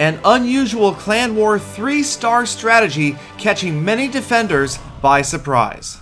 An unusual Clan War 3-star strategy catching many defenders by surprise.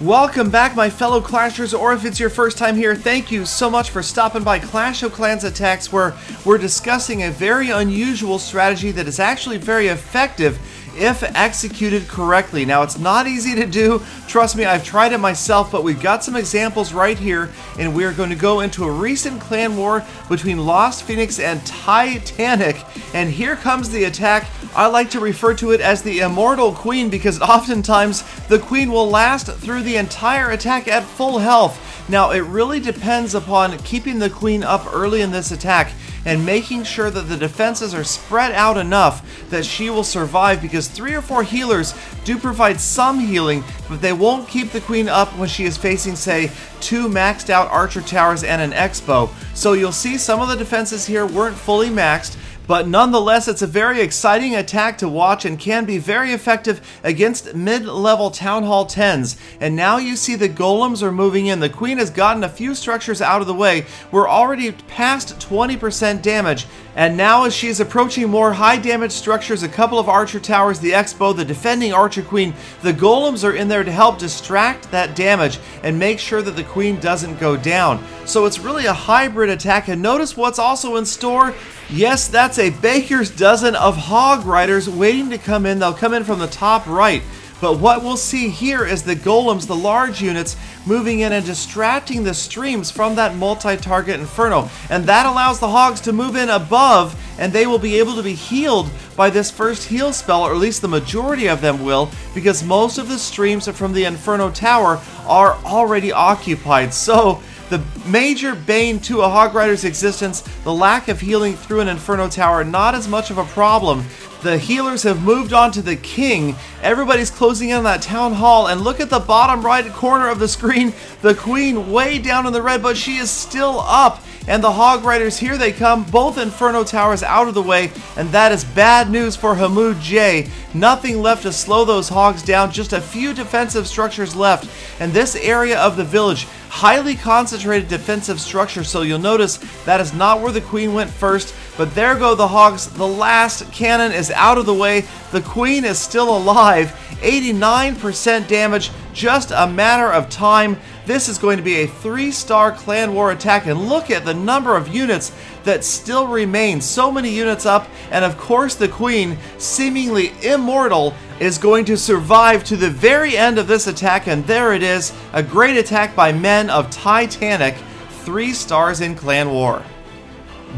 Welcome back, my fellow Clashers, or if it's your first time here, thank you so much for stopping by Clash of Clans Attacks, where we're discussing a very unusual strategy that is actually very effective if executed correctly. Now, it's not easy to do, trust me, I've tried it myself, but we've got some examples right here, and we're going to go into a recent clan war between Lost Phoenix and Titanic, and here comes the attack. I like to refer to it as the Immortal Queen because oftentimes the Queen will last through the entire attack at full health. Now, it really depends upon keeping the Queen up early in this attack and making sure that the defenses are spread out enough that she will survive, because 3 or 4 healers do provide some healing, but they won't keep the Queen up when she is facing, say, 2 maxed out archer towers and an X-bow. So you'll see some of the defenses here weren't fully maxed, but nonetheless, it's a very exciting attack to watch and can be very effective against mid-level Town Hall 10s. And now you see the golems are moving in. The Queen has gotten a few structures out of the way. We're already past 20% damage. And now as she is approaching more high damage structures, a couple of archer towers, the X-bow, the defending archer queen, the golems are in there to help distract that damage and make sure that the Queen doesn't go down. So it's really a hybrid attack, and notice what's also in store. Yes, that's a baker's dozen of hog riders waiting to come in. They'll come in from the top right. But what we'll see here is the golems, the large units, moving in and distracting the streams from that multi-target inferno. And that allows the hogs to move in above, and they will be able to be healed by this first heal spell, or at least the majority of them will, because most of the streams from the inferno tower are already occupied. So the major bane to a hog rider's existence, the lack of healing through an inferno tower, not as much of a problem. The healers have moved on to the king. Everybody's closing in on that town hall, and look at the bottom right corner of the screen. The Queen way down in the red, but she is still up. And the hog riders, here they come, both inferno towers out of the way, and that is bad news for Hamoud J. Nothing left to slow those hogs down, just a few defensive structures left. And this area of the village, highly concentrated defensive structure, so you'll notice that is not where the Queen went first, but there go the hogs. The last cannon is out of the way. The Queen is still alive. 89% damage, just a matter of time. This is going to be a 3-star clan war attack, and look at the number of units that still remain. So many units up, and of course the Queen, seemingly immortal, is going to survive to the very end of this attack, and there it is, a great attack by men of Titanic, 3 stars in clan war.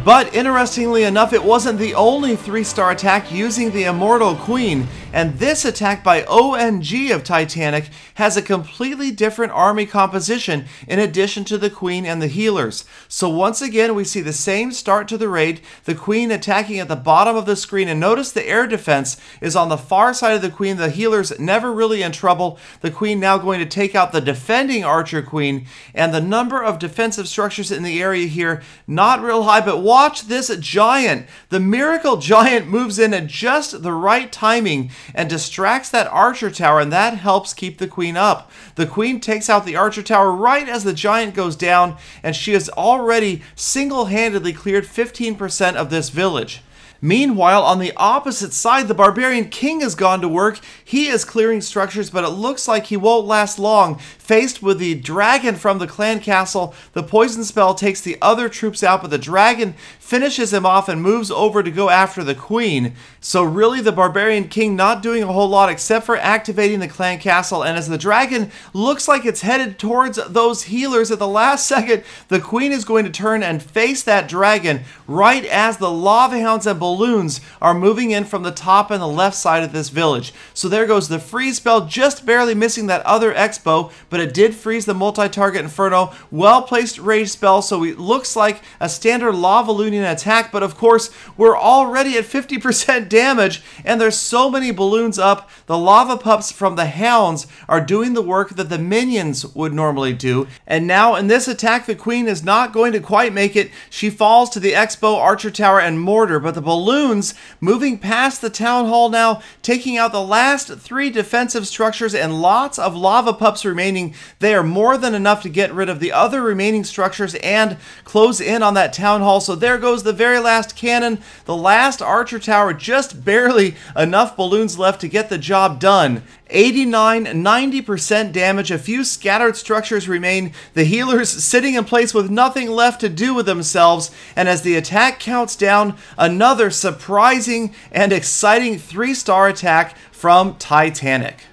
But interestingly enough, it wasn't the only 3-star attack using the Immortal Queen, and this attack by OMG of Titanic has a completely different army composition in addition to the Queen and the healers. So once again, we see the same start to the raid, the Queen attacking at the bottom of the screen, and notice the air defense is on the far side of the Queen. The healers never really in trouble. The Queen now going to take out the defending archer queen, and the number of defensive structures in the area here, not real high, but watch this giant. The miracle giant moves in at just the right timing and distracts that archer tower, and that helps keep the Queen up. The Queen takes out the archer tower right as the giant goes down, and she has already single-handedly cleared 15% of this village. Meanwhile, on the opposite side, the Barbarian King has gone to work. He is clearing structures, but it looks like he won't last long. Faced with the dragon from the clan castle, the poison spell takes the other troops out, but the dragon finishes him off and moves over to go after the Queen. So really, the Barbarian King not doing a whole lot except for activating the clan castle, and as the dragon looks like it's headed towards those healers at the last second, the Queen is going to turn and face that dragon right as the lava hounds and balloons are moving in from the top and the left side of this village. So there goes the freeze spell, just barely missing that other X-bow, but it did freeze the multi-target inferno. Well-placed rage spell, so it looks like a standard lava looting attack, but of course we're already at 50% damage, and there's so many balloons up. The lava pups from the hounds are doing the work that the minions would normally do, and now in this attack the Queen is not going to quite make it. She falls to the X-bow, archer tower, and mortar, but the balloons balloons moving past the town hall now, taking out the last 3 defensive structures and lots of lava pups remaining. They are more than enough to get rid of the other remaining structures and close in on that town hall. So there goes the very last cannon, the last archer tower, just barely enough balloons left to get the job done. 89-90% damage, a few scattered structures remain, the healers sitting in place with nothing left to do with themselves, and as the attack counts down, another surprising and exciting 3-star attack from Titanic.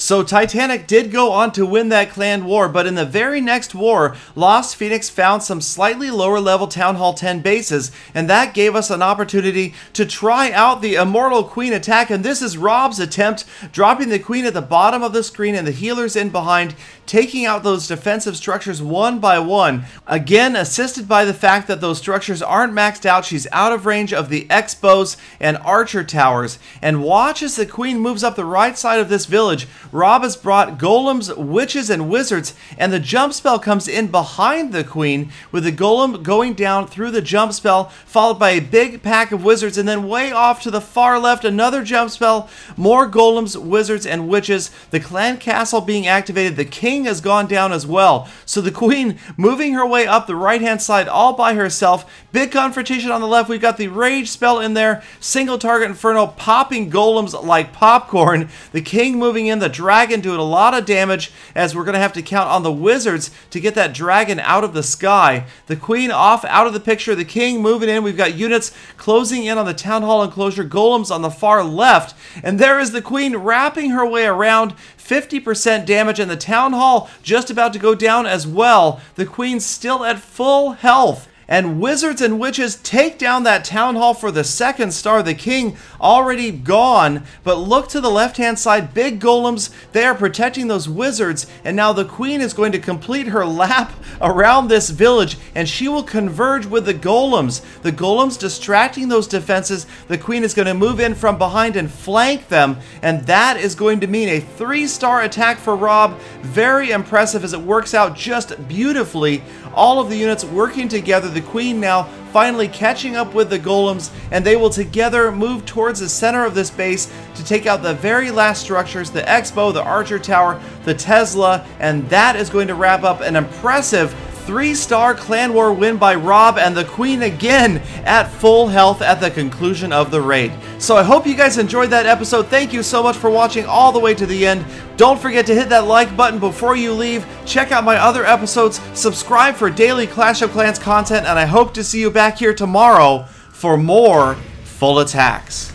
So Titanic did go on to win that clan war, but in the very next war, Lost Phoenix found some slightly lower level Town Hall 10 bases, and that gave us an opportunity to try out the Immortal Queen attack, and this is Rob's attempt, dropping the Queen at the bottom of the screen and the healers in behind, taking out those defensive structures one by one. Again, assisted by the fact that those structures aren't maxed out, she's out of range of the X-bows and archer towers. And watch as the Queen moves up the right side of this village. Rob has brought golems, witches, and wizards, and the jump spell comes in behind the Queen, with the golem going down through the jump spell, followed by a big pack of wizards, and then way off to the far left, another jump spell, more golems, wizards, and witches, the clan castle being activated, the king has gone down as well. So the Queen moving her way up the right hand side all by herself. Big confrontation on the left. We've got the rage spell in there, single target inferno, popping golems like popcorn. The king moving in, the dragon doing a lot of damage, as we're going to have to count on the wizards to get that dragon out of the sky. The Queen off out of the picture, the king moving in. We've got units closing in on the town hall enclosure, golems on the far left, and there is the Queen wrapping her way around. 50% damage, and the town hall just about to go down as well. The Queen's still at full health. And wizards and witches take down that town hall for the 2nd star. The king already gone, but look to the left-hand side. Big golems, they are protecting those wizards, and now the Queen is going to complete her lap around this village, and she will converge with the golems. The golems distracting those defenses. The Queen is going to move in from behind and flank them, and that is going to mean a 3-star attack for Rob. Very impressive as it works out just beautifully. All of the units working together. The Queen now finally catching up with the golems, and they will together move towards the center of this base to take out the very last structures, the X-bow, the archer tower, the Tesla, and that is going to wrap up an impressive 3-star clan war win by Rob, and the Queen again at full health at the conclusion of the raid. So I hope you guys enjoyed that episode. Thank you so much for watching all the way to the end. Don't forget to hit that like button before you leave. Check out my other episodes. Subscribe for daily Clash of Clans content, and I hope to see you back here tomorrow for more full attacks.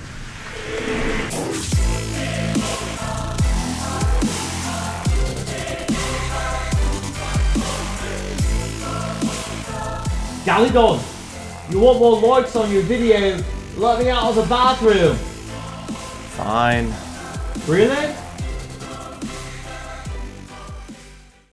Galadon, you want more likes on your video? Let me out of the bathroom. Fine. Really?